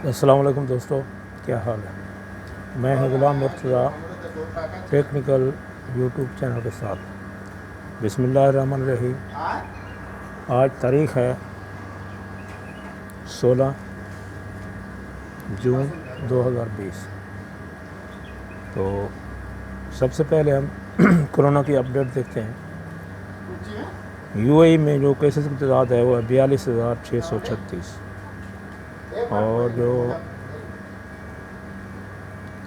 السلام علیکم دوستو، کیا حال ہے؟ میں ہوں Ghulam Murtaza technical YouTube channel کے ساتھ۔ بسم اللہ الرحمن الرحیم۔ آج تاریخ ہے 16 جون 2020۔ تو سب سے پہلے ہم کورونا کی اپڈیٹ دیکھتے ہیں۔ یو اے ای میں جو کیسز کی تعداد ہے وہ ہے 42,636، اور جو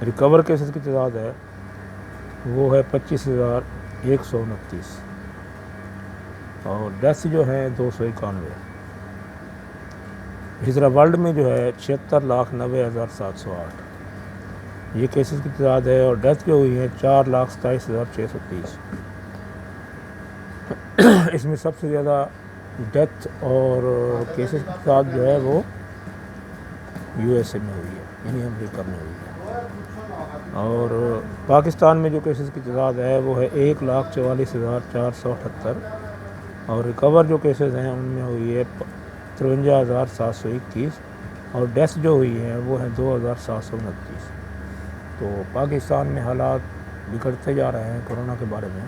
ریکور کیسز کی تعداد ہے وہ ہے 25,129، اور ڈیتھ جو ہیں 291۔ اسی طرح ورلڈ میں جو ہے 76,90,708 یہ کیسز کی تعداد ہے، اور ڈیتھ جو ہوئی ہے 4,27,630۔ اس میں سب سے زیادہ ڈیتھ اور کیسز کی تعداد جو ہے وہ یو ایس اے میں ہوئی ہے، یعنی امریکہ میں ہوئی ہے۔ اور پاکستان میں جو کیسز کی تعداد ہے وہ ہے 1,44,478، اور ریکور جو کیسز ہیں ان میں ہوئی ہے 53,721، اور ڈیتھ جو ہوئی ہے وہ ہے 2,729۔ تو پاکستان میں حالات بگڑتے جا رہے ہیں کورونا کے بارے میں۔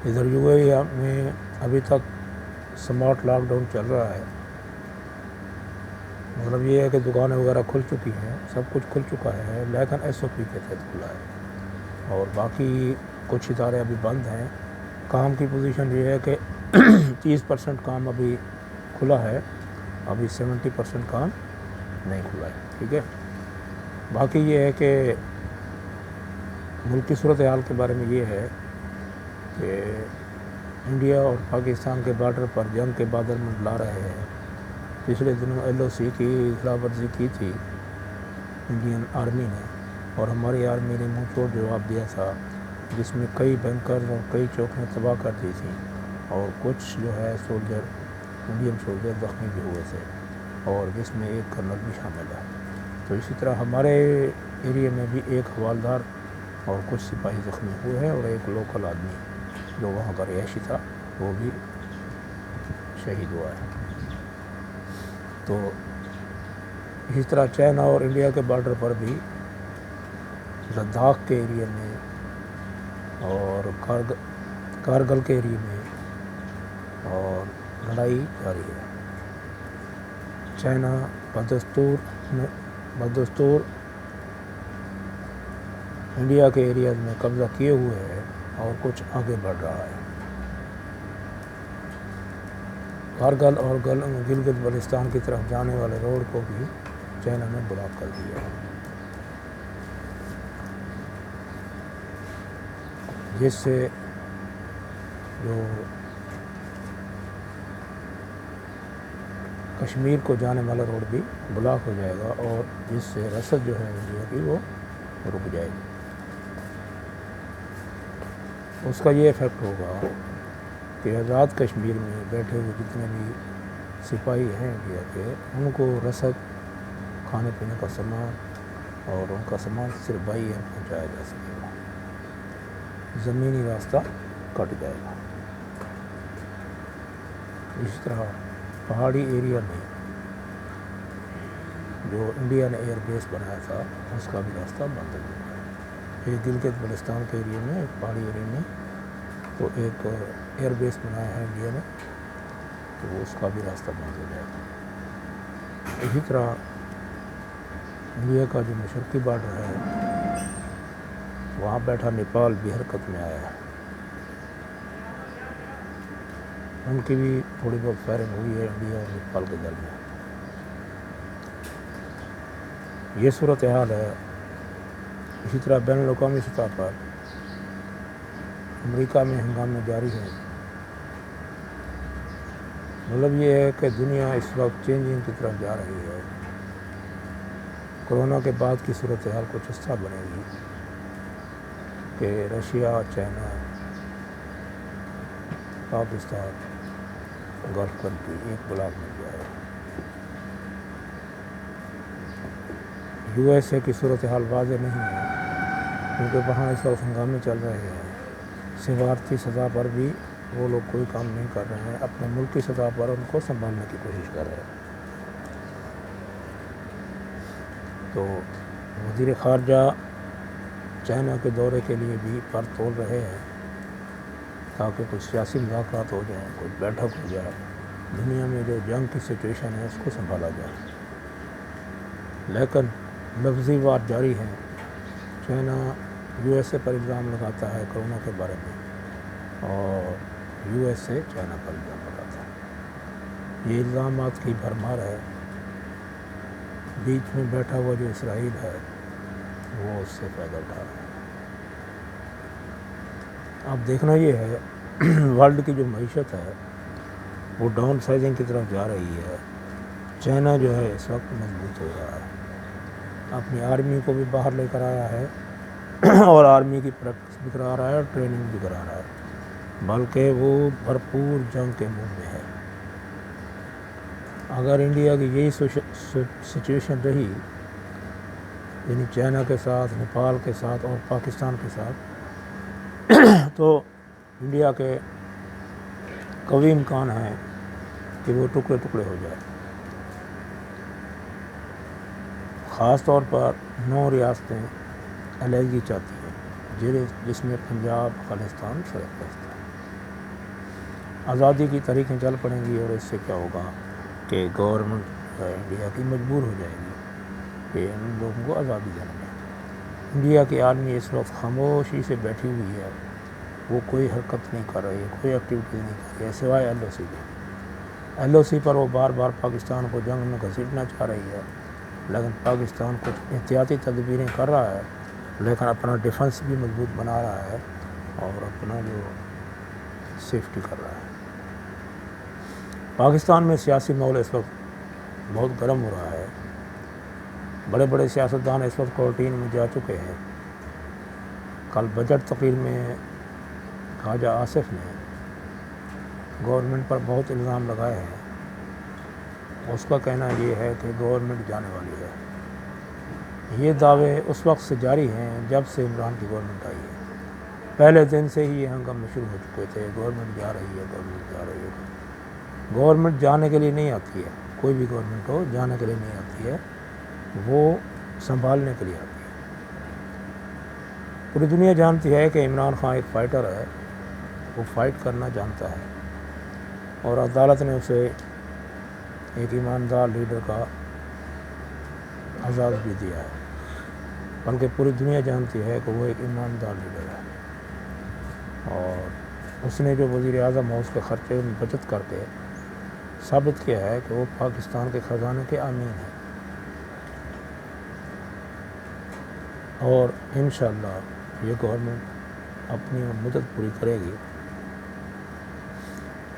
ادھر یو اے ای میں ابھی تک سمارٹ لاک ڈاؤن چل رہا ہے، مطلب یہ ہے کہ دکانیں وغیرہ کھل چکی ہیں، سب کچھ کھل چکا ہے، لیکن ایس او پی کے تحت کھلا ہے، اور باقی کچھ ادارے ابھی بند ہیں۔ کام کی پوزیشن یہ ہے کہ 30% کام ابھی کھلا ہے، ابھی 70% کام نہیں کھلا ہے، ٹھیک ہے۔ باقی یہ ہے کہ ملک کی صورتحال کے بارے میں یہ ہے کہ انڈیا اور پاکستان کے بارڈر پر جنگ کے بادل منڈلا رہے ہیں۔ پچھلے دنوں ایل او سی کی خلاف ورزی کی تھی انڈین آرمی نے، اور ہماری آرمی نے منہ توڑ جواب دیا تھا، جس میں کئی بینکر اور کئی چوکیاں تباہ کر دی تھیں، اور کچھ جو ہے سولجر، انڈین سولجر زخمی بھی ہوئے تھے، اور جس میں ایک کرنل بھی شامل ہے۔ تو اسی طرح ہمارے ایریے میں بھی ایک حوالدار اور کچھ سپاہی زخمی ہوئے ہیں، اور ایک لوکل آدمی جو وہاں کا رہائشی تھا وہ بھی شہید ہوا ہے۔ تو اسی طرح چائنا اور انڈیا کے بارڈر پر بھی لداخ کے ایریے میں اور کارگل کے ایریے میں اور لڑائی جاری ہے۔ چائنا بدستور انڈیا کے ایریاز میں قبضہ کیے ہوئے ہے اور کچھ آگے بڑھ رہا ہے۔ کارگل اور گلگت بلتستان کی طرف جانے والے روڈ کو بھی چائنا نے بلاک کر دیا ہے، جس سے جو کشمیر کو جانے والا روڈ بھی بلاک ہو جائے گا، اور جس سے رسد جو ہے انڈیا کی وہ رک جائے گی۔ اس کا یہ ایفیکٹ ہوگا کہ آزاد کشمیر میں بیٹھے ہوئے جتنے بھی سپاہی ہیں انڈیا کے، ان کو رسد، کھانے پینے کا سامان اور ان کا سامان صرف بائی ایئر پہنچایا جا سکے گا، زمینی راستہ کٹ جائے گا۔ اسی طرح پہاڑی ایریا میں جو انڈیا نے ایئر بیس بنایا تھا اس کا بھی راستہ بند ہو گیا ہے۔ ایک گلگت بلتستان کے ایریے میں، ایک پہاڑی ایریے میں تو ایک ایئر بیس بنایا ہے انڈیا نے، تو اس کا بھی راستہ بند ہو جائے گا۔ اسی طرح انڈیا کا جو مشرقی بارڈر ہے وہاں بیٹھا نیپال بھی حرکت میں آیا ہے، ان کی بھی تھوڑی بہت فائرنگ ہوئی ہے انڈیا اور نیپال کے درمیان۔ یہ صورتحال ہے۔ اسی طرح بین الاقوامی سطح پر امریکہ میں ہنگامے جاری ہیں۔ مطلب یہ ہے کہ دنیا اس وقت چینجنگ کی طرف جا رہی ہے۔ کورونا کے بعد کی صورتحال کچھ اس طرح بنے گی کہ Russia, China, Pakistan, golf country ایک بلاک مل جائے۔ یو ایس اے کی صورتحال واضح نہیں ہے، کیونکہ وہاں اس وقت ہنگامے چل رہے ہیں۔ سفارتی سطح پر بھی وہ لوگ کوئی کام نہیں کر رہے ہیں، اپنے ملک کی سطح پر ان کو سنبھالنے کی کوشش کر رہے ہیں۔ تو وزیر خارجہ چائنا کے دورے کے لیے بھی پر تول رہے ہیں تاکہ کچھ سیاسی مذاکرات ہو جائیں، کچھ بیٹھک ہو جائے، دنیا میں جو جنگ کی سچویشن ہے اس کو سنبھالا جائے۔ لیکن لفظی وار جاری ہیں۔ چائنا یو ایس اے پر الزام لگاتا ہے کرونا کے بارے میں، اور یو ایس اے چائنا پر الزام لگاتا ہے۔ یہ الزامات کی بھرمار ہے۔ بیچ میں بیٹھا ہوا جو اسرائیل ہے وہ اس سے فائدہ اٹھا رہا ہے۔ اب دیکھنا یہ ہے ورلڈ کی جو معیشت ہے وہ ڈاؤن سائزنگ کی طرف جا رہی ہے۔ چائنا جو ہے اس وقت مضبوط ہو رہا ہے، اپنی آرمی کو بھی باہر لے کر آیا ہے اور آرمی کی پریکٹس بھی کرا رہا ہے اور ٹریننگ بھی کرا رہا ہے، بلکہ وہ بھرپور جنگ کے موڈ میں ہے۔ اگر انڈیا کی یہی سچویشن رہی، یعنی چائنا کے ساتھ، نیپال کے ساتھ اور پاکستان کے ساتھ، تو انڈیا کے قوی امکان ہیں کہ وہ ٹکڑے ٹکڑے ہو جائے۔ خاص طور پر 9 ریاستیں علیحدگی چاہتی ہیں، جس میں پنجاب، خالصتان شرکت ہے۔ آزادی کی تاریخیں چل پڑیں گی اور اس سے کیا ہوگا کہ گورنمنٹ انڈیا کی مجبور ہو جائے گی کہ ان لوگوں کو آزادی دینا ہے۔ انڈیا کی آرمی اس وقت خاموشی سے بیٹھی ہوئی ہے، وہ کوئی حرکت نہیں کر رہی ہے، کوئی ایکٹیویٹی نہیں کر رہی ہے سوائے ایل او سی کے۔ ایل او سی پر وہ بار بار پاکستان کو جنگ میں گھسیٹنا چاہ رہی ہے، لیکن پاکستان کچھ احتیاطی تدبیریں کر رہا ہے، لیکن اپنا ڈیفنس بھی مضبوط بنا رہا ہے اور اپنا جو سیفٹی کر رہا ہے۔ پاکستان میں سیاسی ماحول اس وقت بہت گرم ہو رہا ہے۔ بڑے بڑے سیاستدان اس وقت کورٹین میں جا چکے ہیں۔ کل بجٹ تقریر میں خواجہ آصف نے گورنمنٹ پر بہت الزام لگائے ہیں۔ اس کا کہنا یہ ہے کہ گورنمنٹ جانے والی ہے۔ یہ دعوے اس وقت سے جاری ہیں جب سے عمران کی گورنمنٹ آئی ہے۔ پہلے دن سے ہی یہ ہنگامے شروع ہو چکے تھے، گورنمنٹ جا رہی ہے، گورنمنٹ جا رہی ہے۔ گورنمنٹ جانے کے لیے نہیں آتی ہے، کوئی بھی گورنمنٹ ہو جانے کے لیے نہیں آتی ہے، وہ سنبھالنے کے لیے آتی ہے۔ پوری دنیا جانتی ہے کہ عمران خان ایک فائٹر ہے، وہ فائٹ کرنا جانتا ہے، اور عدالت نے اسے ایک ایماندار لیڈر کا اعزاز بھی دیا ہے، بلکہ پوری دنیا جانتی ہے کہ وہ ایک ایماندار لیڈر ہے، اور اس نے جو وزیر اعظم ہے اس کے خرچے میں بچت کر کے ثابت کیا ہے کہ وہ پاکستان کے خزانے کے امین ہیں، اور انشاءاللہ یہ گورنمنٹ اپنی مدت پوری کرے گی۔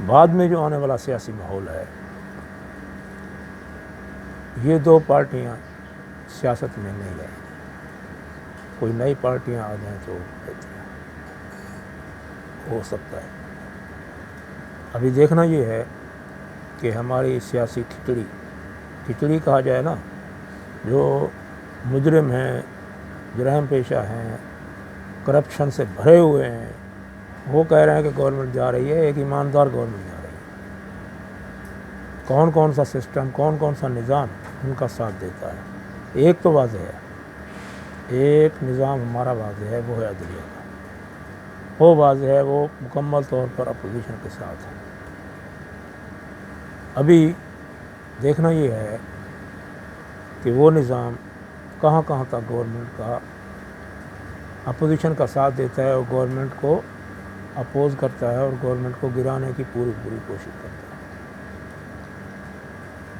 بعد میں جو آنے والا سیاسی ماحول ہے، یہ 2 پارٹیاں سیاست میں نہیں رہیں گی، کوئی نئی پارٹیاں آ جائیں تو بہتر ہو سکتا ہے۔ ابھی دیکھنا یہ ہے کہ ہماری سیاسی کھچڑی کہا جائے نا، جو مجرم ہیں، جرائم پیشہ ہیں، کرپشن سے بھرے ہوئے ہیں، وہ کہہ رہے ہیں کہ گورنمنٹ جا رہی ہے، ایک ایماندار گورنمنٹ جا رہی ہے۔ کون کون سا سسٹم، کون کون سا نظام ان کا ساتھ دیتا ہے؟ ایک تو واضح ہے، ایک نظام ہمارا واضح ہے، وہ ہے عدلیہ کا، وہ واضح ہے، وہ مکمل طور پر اپوزیشن کے ساتھ ہے۔ ابھی دیکھنا یہ ہے کہ وہ نظام کہاں کہاں تک گورنمنٹ کا اپوزیشن کا ساتھ دیتا ہے اور گورنمنٹ کو اپوز کرتا ہے اور گورنمنٹ کو گرانے کی پوری کوشش کرتا ہے۔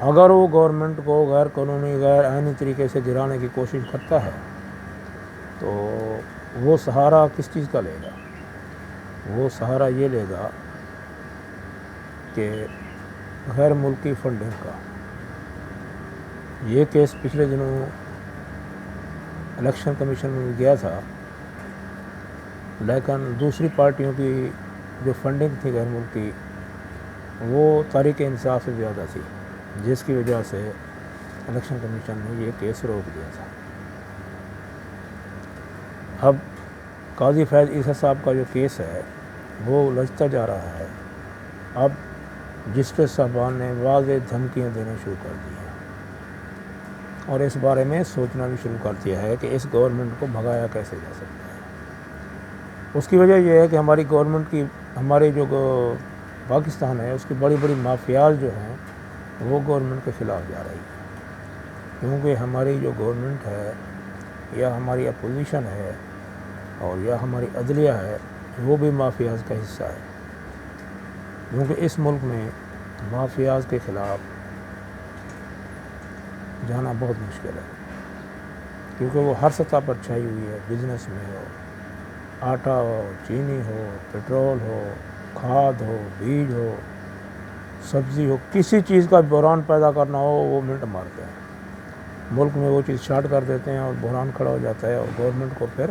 اگر وہ گورنمنٹ کو غیر قانونی، غیر آئینی طریقے سے گرانے کی کوشش کرتا ہے تو وہ سہارا کس چیز کا لے گا؟ وہ سہارا یہ لے گا کہ غیر ملکی فنڈنگ کا۔ یہ کیس پچھلے دنوں الیکشن کمیشن میں بھی گیا تھا، لیکن دوسری پارٹیوں کی جو فنڈنگ تھی غیر ملکی، وہ تحریک انصاف سے زیادہ تھی، جس کی وجہ سے الیکشن کمیشن نے یہ کیس روک دیا تھا۔ اب قاضی فیض عیسیٰ صاحب کا جو کیس ہے وہ الجھتا جا رہا ہے۔ اب جسٹس صاحبان نے واضح دھمکیاں دینا شروع کر دی ہیں اور اس بارے میں سوچنا بھی شروع کر دیا ہے کہ اس گورنمنٹ کو بھگایا کیسے جا سکتا ہے۔ اس کی وجہ یہ ہے کہ ہماری گورنمنٹ کی، ہمارے جو پاکستان ہے اس کی بڑی بڑی مافیاز جو ہیں وہ گورنمنٹ کے خلاف جا رہی ہے، کیونکہ ہماری جو گورنمنٹ ہے یا ہماری اپوزیشن ہے اور یا ہماری عدلیہ ہے وہ بھی مافیاز کا حصہ ہے، کیونکہ اس ملک میں مافیاز کے خلاف جانا بہت مشکل ہے، کیونکہ وہ ہر سطح پر چھائی ہوئی ہے۔ بزنس میں ہو، آٹا ہو، چینی ہو، پیٹرول ہو، کھاد ہو، بیج ہو، سبزی ہو، کسی چیز کا بحران پیدا کرنا ہو وہ منٹ مارتے ہیں، ملک میں وہ چیز شارٹ کر دیتے ہیں اور بحران کھڑا ہو جاتا ہے اور گورنمنٹ کو پھر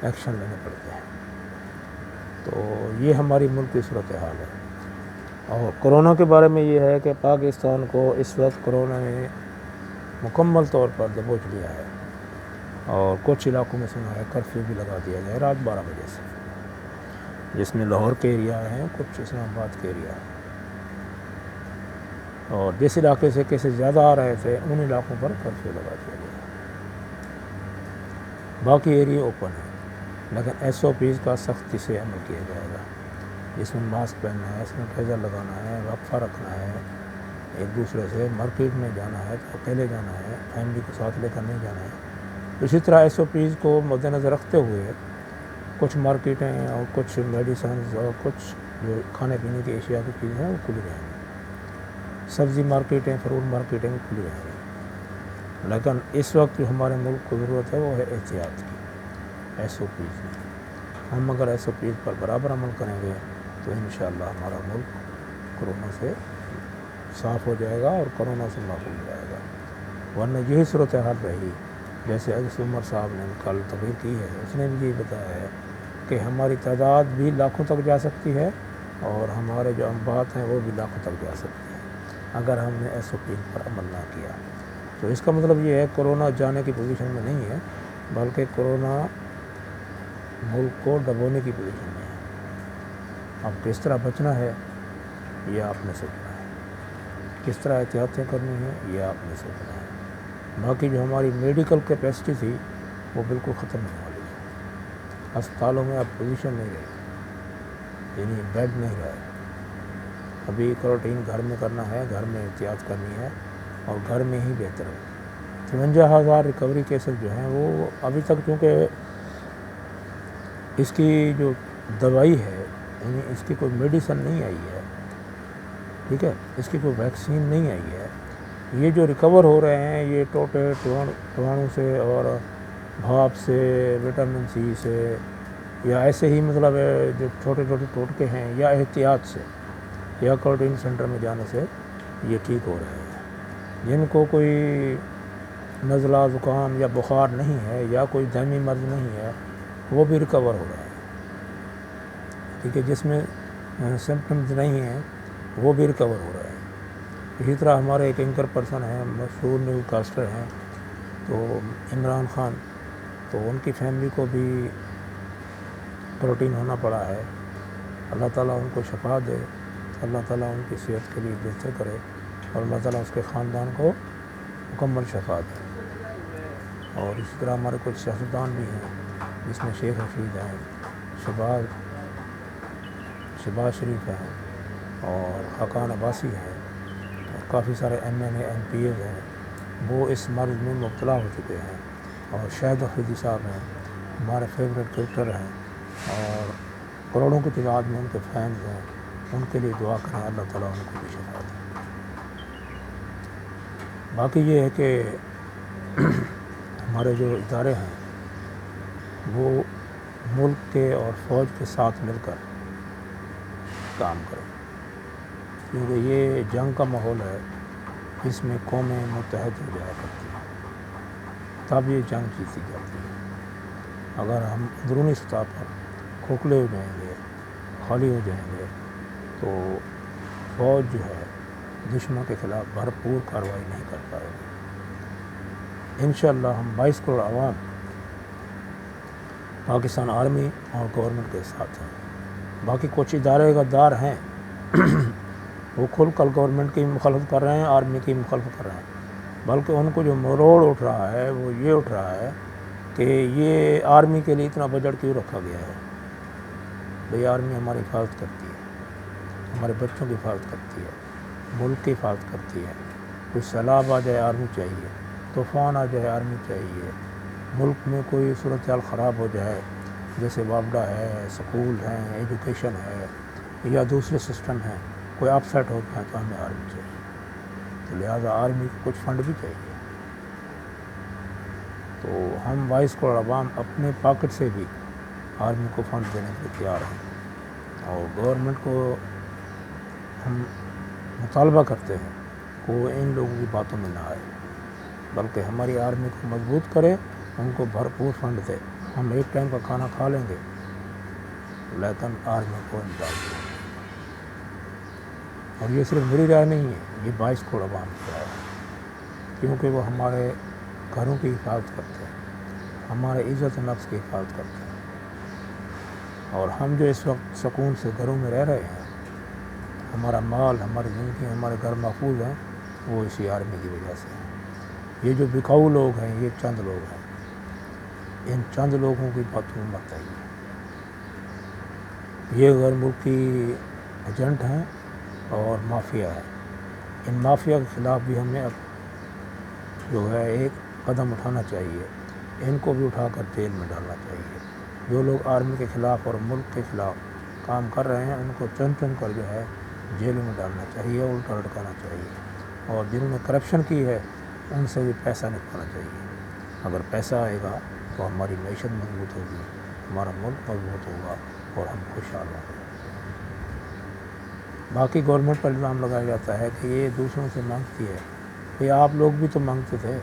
ایکشن لینے پڑتے ہیں۔ تو یہ ہماری ملک کی صورتحال ہے۔ اور کرونا کے بارے میں یہ ہے کہ پاکستان کو اس وقت کرونا نے مکمل طور پر دبوچ لیا ہے اور کچھ علاقوں میں سنا ہے کرفیو بھی لگا دیا گیا ہے رات 12 بجے سے، جس میں لاہور کے ایریا ہیں، کچھ اسلام آباد کے ایریا ہیں، اور جس علاقے سے کیسز زیادہ آ رہے تھے ان علاقوں پر کرفیو لگا دیا گیا۔ باقی ایریا اوپن ہیں، لیکن ایس او پیز کا سختی سے عمل کیا جائے گا، جس میں ماسک پہننا ہے، سینیٹائزر لگانا ہے، وقفہ رکھنا ہے، ایک دوسرے سے مارکیٹ میں جانا ہے تو اکیلے جانا ہے، فیملی کو ساتھ لے کر نہیں جانا ہے۔ اسی طرح ایس او پیز کو مد نظر رکھتے ہوئے کچھ مارکیٹیں اور کچھ میڈیسنز اور کچھ جو کھانے پینے کی اشیاء کی چیزیں ہیں وہ کھلی رہیں گی، سبزی مارکیٹیں، فروٹ مارکیٹیں بھی کھلی رہیں گی، لیکن اس وقت جو ہمارے ملک کو ضرورت ہے وہ ہے احتیاط کی، ایس او پیز کی۔ ہم اگر ایس او پیز پر برابر عمل کریں گے تو انشاءاللہ ہمارا ملک کرونا سے صاف ہو جائے گا اور کرونا سے محفوظ ہو جائے گا، ورنہ یہی صورتحال رہی جیسے عزیز عمر صاحب نے کل تقریر کی ہے، اس نے بھی یہ بتایا ہے کہ ہماری تعداد بھی لاکھوں تک جا سکتی ہے اور ہمارے جو اموات ہیں وہ بھی لاکھوں تک جا سکتی ہیں اگر ہم نے ایس او پی پر عمل نہ کیا۔ تو اس کا مطلب یہ ہے کرونا جانے کی پوزیشن میں نہیں ہے، بلکہ کرونا ملک کو ڈبونے کی پوزیشن میں ہے۔ اب کس طرح بچنا ہے یہ آپ نے سوچنا ہے، کس طرح احتیاطیں کرنی ہیں یہ آپ نے سوچنا ہے۔ باقی جو ہماری میڈیکل کیپیسٹی تھی وہ بالکل ختم ہونے والی ہے، اسپتالوں میں اب پوزیشن نہیں رہی، یعنی بیڈ نہیں رہے۔ ابھی کورنٹائن گھر میں کرنا ہے، گھر میں احتیاط کرنی ہے اور گھر میں ہی بہتر ہے۔ 53,000 ریکوری کیسز جو ہیں وہ ابھی تک، چونکہ اس کی جو دوائی ہے یعنی اس کی کوئی میڈیسن نہیں آئی ہے، ٹھیک ہے، اس کی کوئی ویکسین نہیں آئی ہے، یہ جو ریکور ہو رہے ہیں یہ ٹوٹے ٹوانوں سے اور بھاپ سے، وٹامن سی سے، یا ایسے ہی مطلب جو چھوٹے چھوٹے ٹوٹکے ہیں یا احتیاط سے یا کوارنٹائن سینٹر میں جانے سے یہ ٹھیک ہو رہے ہیں۔ جن کو کوئی نزلہ زکام یا بخار نہیں ہے یا کوئی دائمی مرض نہیں ہے وہ بھی ریکور ہو رہے ہیں، ٹھیک ہے، جس میں سمپٹمز نہیں ہیں وہ بھی ریکور ہو رہے ہیں۔ اسی طرح ہمارے ایک اینکر پرسن ہیں، مشہور نیوز کاسٹر ہیں، تو عمران خان، تو ان کی فیملی کو بھی پروٹین ہونا پڑا ہے۔ اللہ تعالیٰ ان کو شفا دے، اللہ تعالیٰ ان کی صحت کے لیے بہتر کرے اور اللہ تعالیٰ اس کے خاندان کو مکمل شفا دے۔ اور اسی طرح ہمارے کچھ سیاستدان بھی ہیں جس میں شیخ رشید ہیں، شہباز شریف ہیں اور خاقان عباسی ہیں، اور کافی سارے ایم این اے، ایم پی ایز ہیں، وہ اس مرض میں مبتلا ہو چکے ہیں، اور شاہد افریدی صاحب ہیں ہمارے فیوریٹ کرکٹر ہیں اور کروڑوں کی تعداد میں ان کے فینز ہیں، ان کے لیے دعا کریں اللہ تعالیٰ ان کو بھی شفا دے۔ باقی یہ ہے کہ ہمارے جو ادارے ہیں وہ ملک کے اور فوج کے ساتھ مل کر کام کریں، کیونکہ یہ جنگ کا ماحول ہے، اس میں قومیں متحد ہو جایا کرتی ہیں تب یہ جنگ جیتی جاتی ہے۔ اگر ہم اندرونی سطح پر کھوکھلے ہو جائیں گے، خالی ہو جائیں گے، تو فوج جو ہے دشمن کے خلاف بھرپور کارروائی نہیں کر پائے گی۔ انشاءاللہ ہم 22 کروڑ عوام پاکستان آرمی اور گورنمنٹ کے ساتھ ہیں۔ باقی کچھ ادارے غدار ہیں وہ کھل کر گورنمنٹ کی مخالفت کر رہے ہیں، آرمی کی مخالفت کر رہے ہیں، بلکہ ان کو جو مروڑ اٹھ رہا ہے وہ یہ اٹھ رہا ہے کہ یہ آرمی کے لیے اتنا بجٹ کیوں رکھا گیا ہے؟ بھئی آرمی ہماری حفاظت کرتی ہے، ہمارے بچوں کی حفاظت کرتی ہے، ملک کی حفاظت کرتی ہے۔ کوئی سیلاب آ جائے آرمی چاہیے، طوفان آ جائے آرمی چاہیے، ملک میں کوئی صورتحال خراب ہو جائے جیسے وابڈا ہے، سکول ہیں، ایجوکیشن ہے یا دوسرے سسٹم ہیں، کوئی اپ سیٹ ہو جائے تو ہمیں آرمی چاہیے، تو لہٰذا آرمی کو کچھ فنڈ بھی چاہیے۔ تو ہم وائس کو عوام اپنے پاکٹ سے بھی آرمی کو فنڈ دینے کے تیار ہیں، اور گورنمنٹ کو ہم مطالبہ کرتے ہیں کہ وہ ان لوگوں کی باتوں میں نہ آئے، بلکہ ہماری آرمی کو مضبوط کرے، ان کو بھرپور فنڈ دے۔ ہم ایک ٹائم کا کھانا کھا لیں گے لیکن آرمی کو امداد دے۔ اور یہ صرف میری رائے نہیں ہے، یہ 22 کروڑ عوام کی رائے ہے، کیونکہ وہ ہمارے گھروں کی حفاظت کرتے ہیں، ہمارے عزت نفس کی حفاظت کرتے ہیں، اور ہم جو اس وقت سکون سے گھروں میں رہ رہے ہیں، ہمارا مال، ہماری زندگی، ہمارے گھر محفوظ ہیں، وہ اسی آرمی کی وجہ سے ہے۔ یہ جو بکاؤ لوگ ہیں یہ چند لوگ ہیں، ان چند لوگوں کی باتوں میں مت آئیے۔ یہ غیر ملکی ایجنٹ ہیں اور مافیا ہے، ان مافیا کے خلاف بھی ہمیں اب جو ہے ایک قدم اٹھانا چاہیے، ان کو بھی اٹھا کر جیل میں ڈالنا چاہیے۔ جو لوگ آرمی کے خلاف اور ملک کے خلاف کام کر رہے ہیں ان کو چن چن کر جو ہے جیل میں ڈالنا چاہیے، الٹا لٹکانا چاہیے، اور جنہوں نے کرپشن کی ہے ان سے بھی پیسہ نکالنا چاہیے۔ اگر پیسہ آئے گا تو ہماری معیشت مضبوط ہوگی، ہمارا ملک مضبوط ہوگا اور ہم خوشحال ہوں گے۔ باقی گورنمنٹ پر الزام لگایا جاتا ہے کہ یہ دوسروں سے مانگتی ہے، کہ آپ لوگ بھی تو مانگتے تھے۔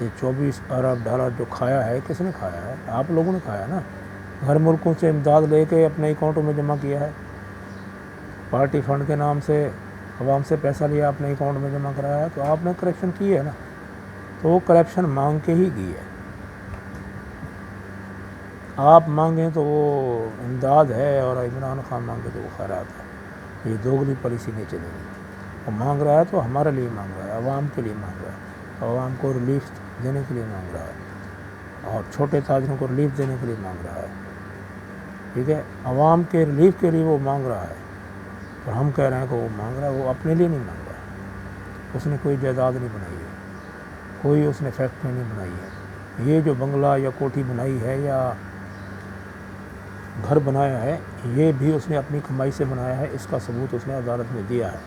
یہ 24 ارب ڈالر جو کھایا ہے کس نے کھایا ہے؟ آپ لوگوں نے کھایا نا، ہر ملکوں سے امداد لے کے اپنے اکاؤنٹوں میں جمع کیا ہے، پارٹی فنڈ کے نام سے عوام سے پیسہ لیا اپنے اکاؤنٹ میں جمع کرایا ہے، تو آپ نے کرپشن کی ہے نا، تو وہ کرپشن مانگ کے ہی کی ہے۔ آپ مانگیں تو وہ امداد ہے، اور عمران خان مانگے تو وہ خیرات ہے۔ یہ دوگلی پالیسی نہیں چلے گی۔ وہ مانگ رہا ہے تو ہمارے لیے مانگ رہا ہے، عوام کے لیے مانگ رہا ہے، عوام کو ریلیف دینے کے لیے مانگ رہا ہے، اور چھوٹے تاجروں کو ریلیف دینے کے لیے مانگ رہا ہے، ٹھیک ہے، عوام کے ریلیف کے لیے وہ مانگ رہا ہے۔ اور ہم کہہ رہے ہیں کہ وہ مانگ رہا ہے، وہ اپنے لیے نہیں مانگ رہا ہے، اس نے کوئی جائیداد نہیں بنائی ہے، کوئی اس نے فیکٹری نہیں بنائی ہے۔ یہ جو بنگلہ یا کوٹھی بنائی ہے یا گھر بنایا ہے یہ بھی اس نے اپنی کمائی سے بنایا ہے، اس کا ثبوت اس نے عدالت میں دیا ہے۔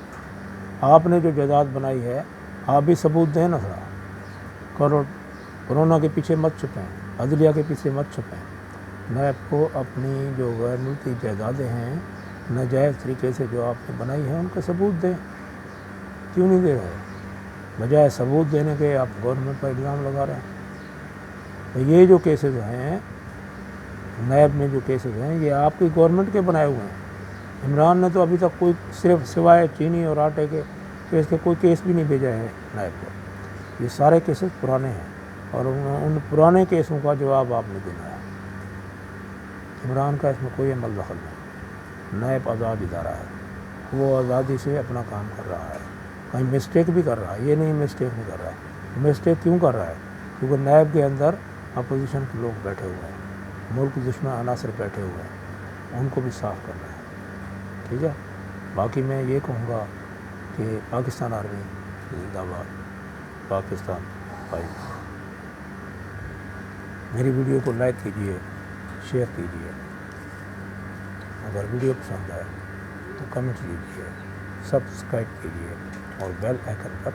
آپ نے جو جائیداد بنائی ہے آپ بھی ثبوت دیں نا ذرا، کورونا کے پیچھے مت چھپیں، عدلیہ کے پیچھے مت چھپیں۔ نیب کو اپنی جو غیر ملکی جائیدادیں ہیں ناجائز طریقے سے جو آپ نے بنائی ہیں ان کا ثبوت دیں، کیوں نہیں دے رہے؟ بجائے ثبوت دینے کے آپ گورنمنٹ پر الزام لگا رہے ہیں۔ یہ جو کیسز ہیں نیب میں جو کیسز ہیں یہ آپ کی گورنمنٹ کے بنائے ہوئے ہیں۔ عمران نے تو ابھی تک کوئی صرف سوائے چینی اور آٹے کے کیس کے کوئی کیس بھی نہیں بھیجا ہے نیب کو۔ یہ سارے کیسز پرانے ہیں، اور ان پرانے کیسوں کا جواب آپ نے دینا ہے۔ عمران کا اس میں کوئی عمل دخل نہیں۔ نیب آزاد ادارہ ہے، وہ آزادی سے اپنا کام کر رہا ہے، کہیں مسٹیک بھی کر رہا ہے، یہ نہیں مسٹیک نہیں کر رہا ہے۔ مسٹیک کیوں کر رہا ہے؟ کیونکہ نیب کے اندر اپوزیشن کے لوگ بیٹھے ہوئے ہیں، ملک دشمن عناصر بیٹھے ہوئے ہیں، ان کو بھی صاف کرنا ہے، ٹھیک ہے۔ باقی میں یہ کہوں گا کہ پاکستان آرمی زندہ باد، پاکستان فائٹ۔ میری ویڈیو کو لائک کیجیے، شیئر کیجیے، اگر ویڈیو پسند آئے تو کمنٹ کیجیے، سبسکرائب کیجیے، اور بیل آئیکن پر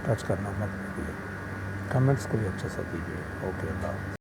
ٹچ کرنا مت بھولیے، کمنٹس کو بھی اچھا سا کیجیے۔ اوکے، اللہ حافظ۔